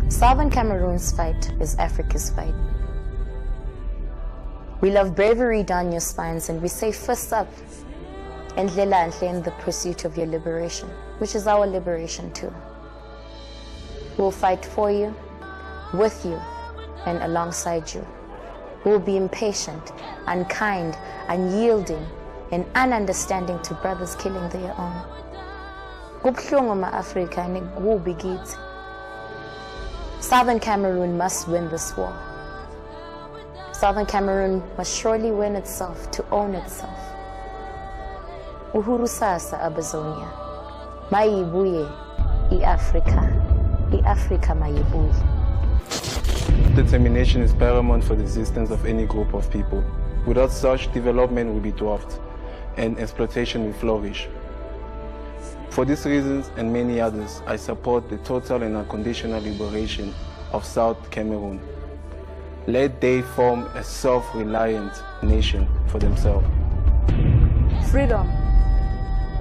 Southern Cameroon's fight is Africa's fight. We love bravery down your spines, and we say fists up and in the pursuit of your liberation, which is our liberation too. We'll fight for you, with you, and alongside you. We'll be impatient, unkind, unyielding, and ununderstanding to brothers killing their own. Kubuhlungu ma-Afrika and kubi kithi. Southern Cameroon must win this war. Southern Cameroon must surely win itself to own itself. Uhuru sasa Abazonia. Mayibuye i-Afrika. I-Afrika mayibuye. Determination is paramount for the existence of any group of people. Without such, development will be dwarfed and exploitation will flourish. For these reasons and many others, I support the total and unconditional liberation of South Cameroon. Let they form a self-reliant nation for themselves. Freedom.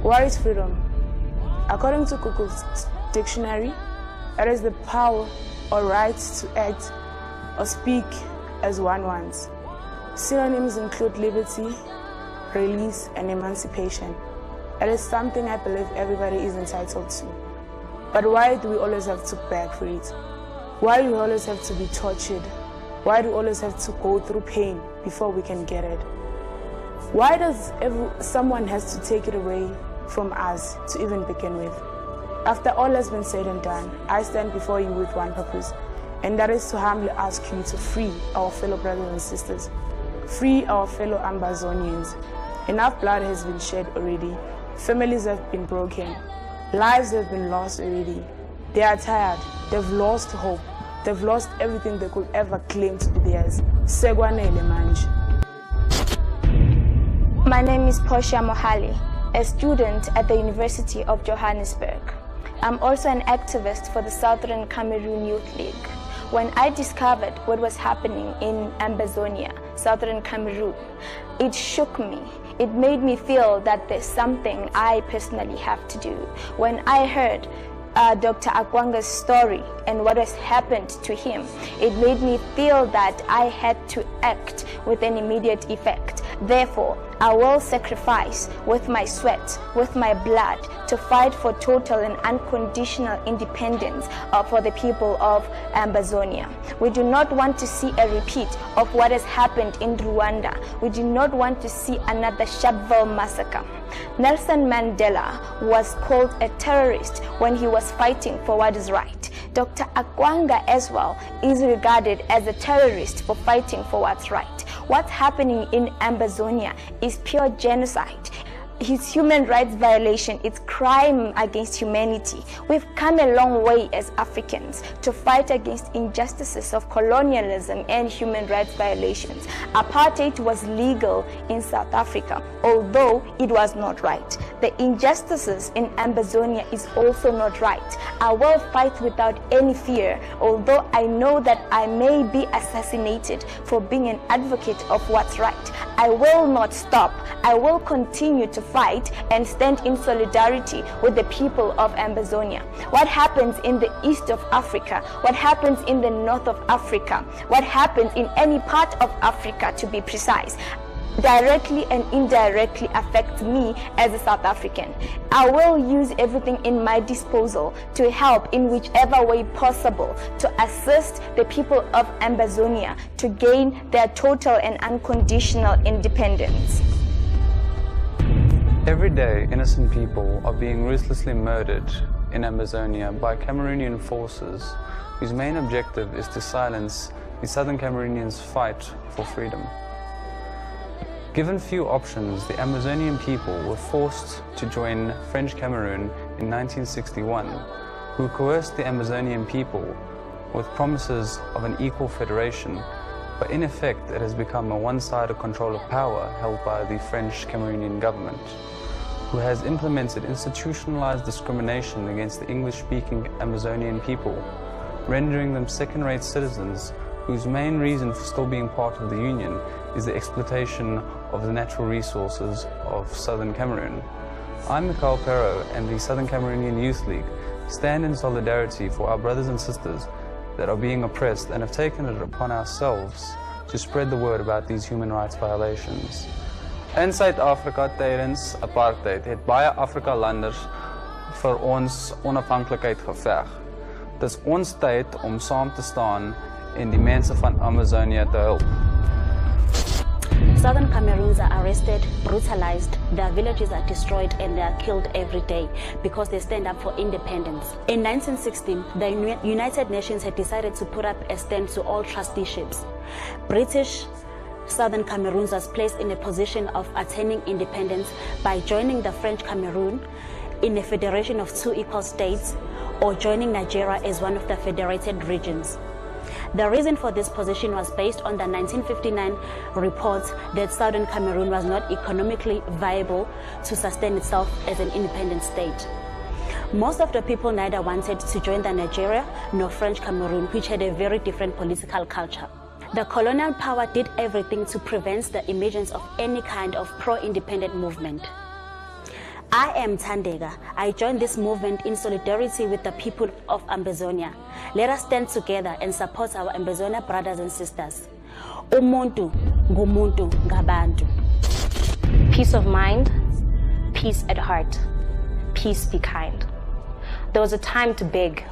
What is freedom? According to Google's dictionary, it is the power or right to act or speak as one wants. Synonyms include liberty, release, and emancipation. It is something I believe everybody is entitled to. But why do we always have to beg for it? Why do we always have to be tortured? Why do we always have to go through pain before we can get it? Why does someone has to take it away from us to even begin with? After all has been said and done, I stand before you with one purpose, and that is to humbly ask you to free our fellow brothers and sisters, free our fellow Ambazonians. Enough blood has been shed already. Families have been broken. Lives have been lost already. They are tired. They've lost hope. They've lost everything they could ever claim to be theirs. Segwanele manje. My name is Portia Mohali, a student at the University of Johannesburg. I'm also an activist for the Southern Cameroon Youth League. When I discovered what was happening in Ambazonia, Southern Cameroon, it shook me. It made me feel that there's something I personally have to do. When I heard Dr. Akwanga's story and what has happened to him, it made me feel that I had to act with an immediate effect. Therefore, I will sacrifice with my sweat, with my blood, to fight for total and unconditional independence for the people of Ambazonia. We do not want to see a repeat of what has happened in Rwanda. We do not want to see another Sharpeville massacre. Nelson Mandela was called a terrorist when he was fighting for what is right. Dr. Akwanga as well is regarded as a terrorist for fighting for what's right. What's happening in Ambazonia is pure genocide. His human rights violation, it's crime against humanity. We've come a long way as Africans to fight against injustices of colonialism and human rights violations. Apartheid was legal in South Africa, although it was not right. The injustices in Ambazonia is also not right. I will fight without any fear, although I know that I may be assassinated for being an advocate of what's right. I will not stop. I will continue to fight and stand in solidarity with the people of Ambazonia. What happens in the east of Africa, what happens in the north of Africa, what happens in any part of Africa, to be precise, directly and indirectly affects me as a South African. I will use everything in my disposal to help in whichever way possible to assist the people of Ambazonia to gain their total and unconditional independence. Every day, innocent people are being ruthlessly murdered in Ambazonia by Cameroonian forces whose main objective is to silence the Southern Cameroonians' fight for freedom. Given few options, the Amazonian people were forced to join French Cameroon in 1961, who coerced the Amazonian people with promises of an equal federation, but in effect it has become a one-sided control of power held by the French Cameroonian government, who has implemented institutionalized discrimination against the English-speaking Amazonian people, rendering them second-rate citizens whose main reason for still being part of the Union is the exploitation of the natural resources of Southern Cameroon. I'm Mikhail Pero, and the Southern Cameroonian Youth League stand in solidarity for our brothers and sisters that are being oppressed and have taken it upon ourselves to spread the word about these human rights violations. In Suid-Afrika tydens apartheid het baie Afrika-landers vir ons onafhanklikheid geveg. Dit is ons tyd om saam te staan en die mense van Amazonia te help. Southern Cameroons are arrested, brutalized, their villages are destroyed, and they are killed every day because they stand up for independence. In 1916, the United Nations had decided to put up a stand to all trusteeships. British Southern Cameroons was placed in a position of attaining independence by joining the French Cameroon in a federation of two equal states or joining Nigeria as one of the federated regions. The reason for this position was based on the 1959 report that Southern Cameroon was not economically viable to sustain itself as an independent state. Most of the people neither wanted to join the Nigeria nor French Cameroon, which had a very different political culture. The colonial power did everything to prevent the emergence of any kind of pro-independent movement. I am Tandega. I joined this movement in solidarity with the people of Amazonia. Let us stand together and support our Amazonia brothers and sisters. Umuntu ngumuntu ngabantu. Peace of mind, peace at heart, peace be kind. There was a time to beg,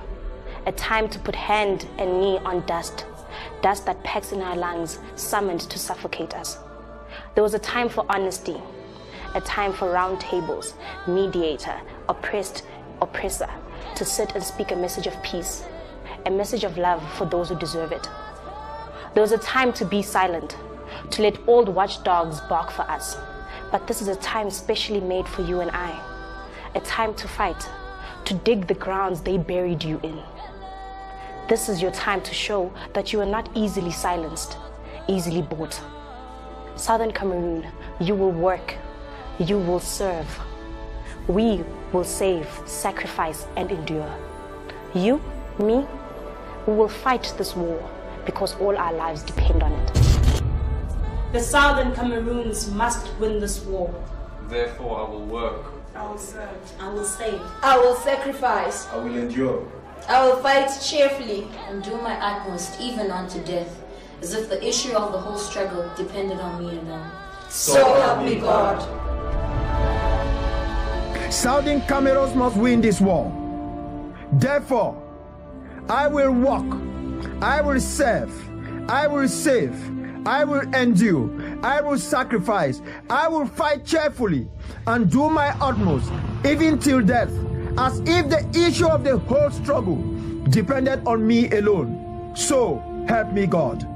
a time to put hand and knee on dust, dust that packs in our lungs, summoned to suffocate us. There was a time for honesty, a time for round tables, mediator, oppressed, oppressor, to sit and speak a message of peace, a message of love for those who deserve it. There was a time to be silent, to let old watchdogs bark for us. But this is a time specially made for you and I, a time to fight, to dig the grounds they buried you in. This is your time to show that you are not easily silenced, easily bought. Southern Cameroon, you will work, you will serve. We will save, sacrifice, and endure. You, me, we will fight this war because all our lives depend on it. The Southern Cameroons must win this war. Therefore, I will work. I will serve. I will save. I will sacrifice. I will endure. I will fight cheerfully And do my utmost, even unto death, as if the issue of the whole struggle depended on me alone. So help me God. Southern Cameroons must win this war. Therefore, I will walk, I will serve, I will save, I will endure, I will sacrifice, I will fight cheerfully and do my utmost, even till death, as if the issue of the whole struggle depended on me alone. So help me God.